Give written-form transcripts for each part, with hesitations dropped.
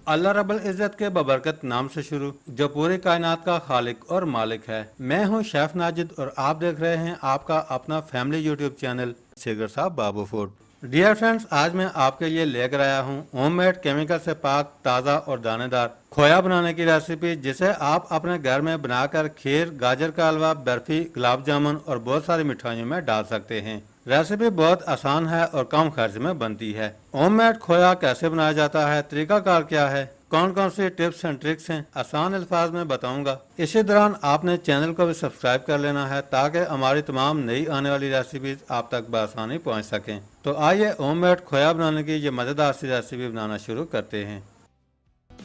अल्लाह रब्बुल इज़्ज़त के बबरकत नाम से शुरू, जो पूरी कायनात का खालिक और मालिक है। मैं हूं शेफ नाजिद और आप देख रहे हैं आपका अपना फैमिली यूट्यूब चैनल शेगर साहब बाबू फूड। डियर फ्रेंड्स, आज मैं आपके लिए लेकर आया हूं होममेड केमिकल से पाक ताज़ा और दानेदार खोया बनाने की रेसिपी, जिसे आप अपने घर में बनाकर खीर, गाजर का हलवा, बर्फी, गुलाब जामुन और बहुत सारी मिठाइयों में डाल सकते हैं। रेसिपी बहुत आसान है और कम खर्च में बनती है। होममेड खोया कैसे बनाया जाता है, तरीकाकार क्या है, कौन कौन सी टिप्स एंड ट्रिक्स हैं, आसान अल्फाज में बताऊंगा। इसी दौरान आपने चैनल को भी सब्सक्राइब कर लेना है ताकि हमारी तमाम नई आने वाली रेसिपीज आप तक बआसानी पहुंच सकें। तो आइए होममेड खोया बनाने की ये मज़ेदार सी रेसिपी बनाना शुरू करते हैं।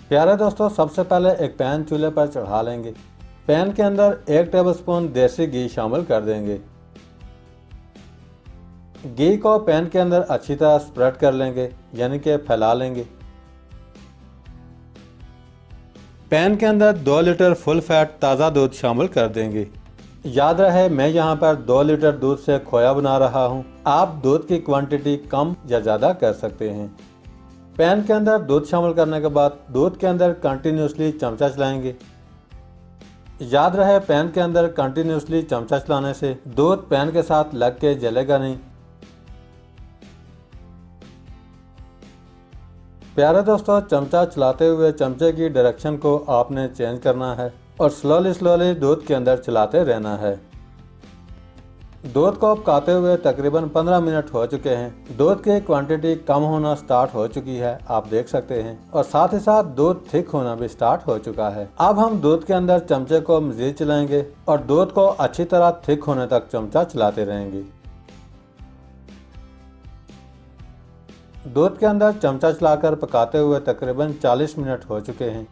प्यारे दोस्तों, सबसे पहले एक पैन चूल्हे पर चढ़ा लेंगे। पैन के अंदर 1 टेबलस्पून देसी घी शामिल कर देंगे। घी को पैन के अंदर अच्छी तरह स्प्रेड कर लेंगे, यानी कि फैला लेंगे। पैन के अंदर 2 लीटर फुल फैट ताज़ा दूध शामिल कर देंगे। याद रहे, मैं यहाँ पर 2 लीटर दूध से खोया बना रहा हूँ। आप दूध की क्वांटिटी कम या ज़्यादा कर सकते हैं। पैन के अंदर दूध शामिल करने के बाद दूध के अंदर कंटिन्यूसली चमचा चलाएंगे। याद रहे, पैन के अंदर कंटिन्यूसली चमचा चलाने से दूध पैन के साथ लग के जलेगा नहीं। प्यारे दोस्तों, चमचा चलाते हुए चमचे की डायरेक्शन को आपने चेंज करना है और स्लोली दूध के अंदर चलाते रहना है। दूध को पकाते हुए तकरीबन 15 मिनट हो चुके हैं। दूध की क्वांटिटी कम होना स्टार्ट हो चुकी है, आप देख सकते हैं, और साथ ही साथ दूध थिक होना भी स्टार्ट हो चुका है। अब हम दूध के अंदर चमचे को मजीद चलाएंगे और दूध को अच्छी तरह थिक होने तक चमचा चलाते रहेंगे। दूध के अंदर चमचा चलाकर पकाते हुए तकरीबन 40 मिनट हो चुके हैं।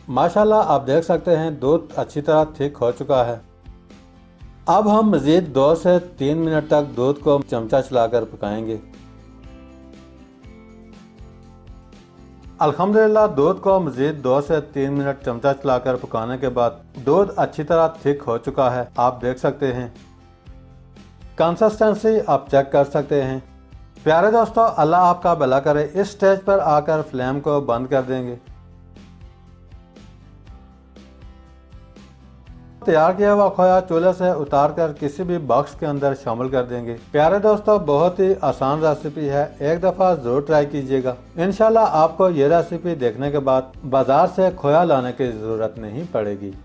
माशाल्लाह, आप देख सकते हैं दूध अच्छी तरह थिक हो चुका है। अब हम मजीद 2 से 3 मिनट तक दूध को चमचा चलाकर पकाएंगे। अल्हम्दुलिल्लाह, दूध को मजीद 2 से 3 मिनट चमचा चलाकर पकाने के बाद दूध अच्छी तरह थिक हो चुका है, आप देख सकते हैं। कंसिस्टेंसी आप चेक कर सकते हैं। प्यारे दोस्तों, अल्लाह आपका भला करे, इस स्टेज पर आकर फ्लेम को बंद कर देंगे। तैयार किया हुआ खोया चूल्हे से उतारकर किसी भी बॉक्स के अंदर शामिल कर देंगे। प्यारे दोस्तों, बहुत ही आसान रेसिपी है, एक दफ़ा ज़रूर ट्राई कीजिएगा। इंशाल्लाह आपको ये रेसिपी देखने के बाद बाजार से खोया लाने की ज़रूरत नहीं पड़ेगी।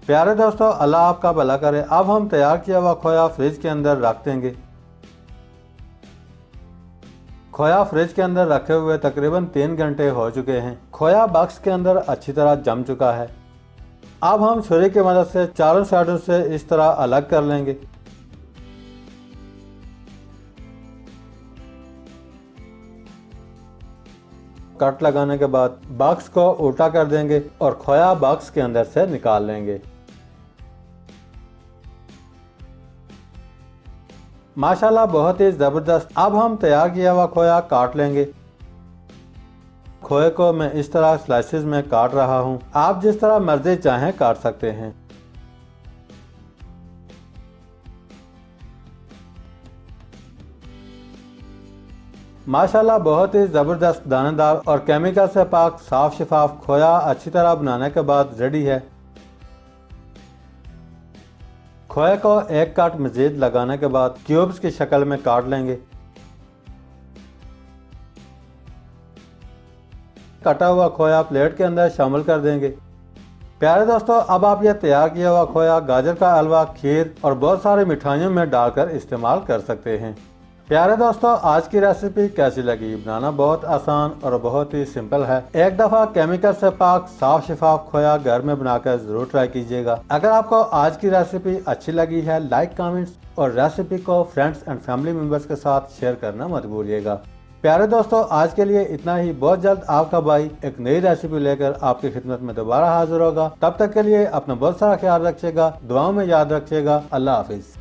प्यारे दोस्तों, अल्लाह आपका भला करे। अब हम तैयार किया हुआ खोया फ्रिज के अंदर रख देंगे। खोया फ्रिज के अंदर रखे हुए तकरीबन 3 घंटे हो चुके हैं। खोया बॉक्स के अंदर अच्छी तरह जम चुका है। अब हम छुरी की मदद से चारों साइडों से इस तरह अलग कर लेंगे। कट लगाने के बाद बॉक्स को उल्टा कर देंगे और खोया बॉक्स के अंदर से निकाल लेंगे। माशाल्लाह, बहुत ही ज़बरदस्त। अब हम तैयार किया हुआ खोया काट लेंगे। खोए को मैं इस तरह स्लाइसेस में काट रहा हूँ, आप जिस तरह मर्जी चाहें काट सकते हैं। माशाल्लाह, बहुत ही ज़बरदस्त दानेदार और केमिकल से पाक साफ शफाफ खोया अच्छी तरह बनाने के बाद रेडी है। खोए को एक काट मजीद लगाने के बाद क्यूब्स की शक्ल में काट लेंगे। कटा हुआ खोया प्लेट के अंदर शामिल कर देंगे। प्यारे दोस्तों, अब आप यह तैयार किया हुआ खोया गाजर का हलवा, खीर और बहुत सारी मिठाइयों में डालकर इस्तेमाल कर सकते हैं। प्यारे दोस्तों, आज की रेसिपी कैसी लगी? बनाना बहुत आसान और बहुत ही सिंपल है। एक दफ़ा केमिकल से पाक साफ शफाफ खोया घर में बनाकर जरूर ट्राई कीजिएगा। अगर आपको आज की रेसिपी अच्छी लगी है, लाइक, कमेंट्स और रेसिपी को फ्रेंड्स एंड फैमिली मेंबर्स के साथ शेयर करना मत भूलिएगा। प्यारे दोस्तों, आज के लिए इतना ही। बहुत जल्द आपका भाई एक नई रेसिपी लेकर आपकी खिदमत में दोबारा हाजिर होगा। तब तक के लिए अपना बहुत सारा ख्याल रखिएगा, दुआओं में याद रखिएगा। अल्लाह हाफिज।